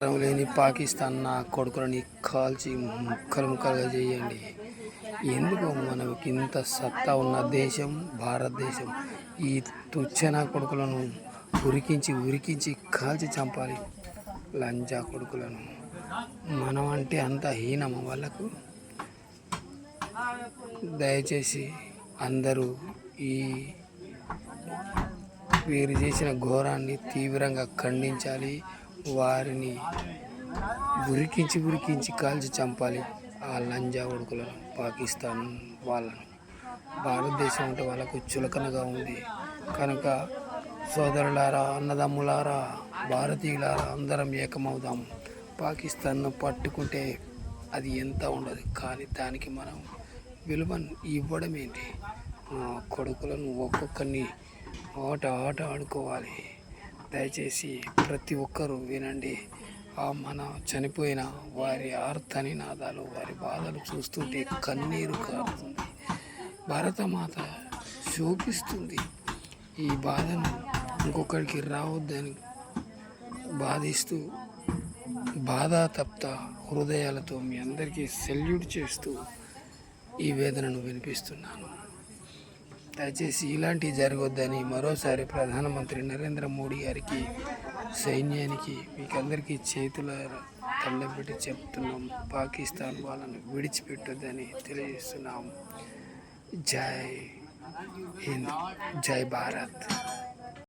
లేని పాకిస్తాన్ నా కొడుకులని కాల్చి ముక్కలు ముక్కలుగా చేయండి. ఎందుకు మనకి ఇంత సత్తా ఉన్న దేశం భారతదేశం. ఈ తుచ్చనా కొడుకులను ఉరికించి కాల్చి చంపాలి. లంజా కొడుకులను. మనం అంటే అంత హీనమా వాళ్ళకు? దయచేసి అందరూ వీరు చేసిన ఘోరాన్ని తీవ్రంగా ఖండించాలి. వారిని ఉరికించి కాల్చి చంపాలి. ఆ లంజా ఉడుకులను, పాకిస్తాన్ వాళ్ళను. భారతదేశం అంటే వాళ్ళకు చులకనగా ఉంది కనుక సోదరులారా, అన్నదమ్ములారా, భారతీయులారా అందరం ఏకమవుదాం. పాకిస్తాన్ను పట్టుకుంటే అది ఎంత ఉండదు, కానీ దానికి మనం విలువను ఇవ్వడం ఏంటి? కొడుకులను ఒక్కొక్కరిని ఆట ఆడుకోవాలి. దయచేసి ప్రతి ఒక్కరూ వినండి. మన చనిపోయిన వారి ఆర్తనినాదాలు, వారి బాధలు చూస్తుంటే కన్నీరు కారుతుంది. భరతమాత శోకిస్తుంది. ఈ బాధను ఇంకొకరికి రావద్దని బాధిస్తూ బాధాతప్త హృదయాలతో మీ అందరికీ సెల్యూట్ చేస్తూ ఈ వేదనను వినిపిస్తున్నాను. దయచేసి ఇలాంటివి జరగొద్దని మరోసారి ప్రధానమంత్రి నరేంద్ర మోడీ గారికి, సైన్యానికి, మీకందరికీ చేతుల దండం పెట్టి చెప్తున్నాం. పాకిస్తాన్ వాళ్ళని విడిచిపెట్టొద్దని తెలియజేస్తున్నాం. జై హింద్, జై భారత్.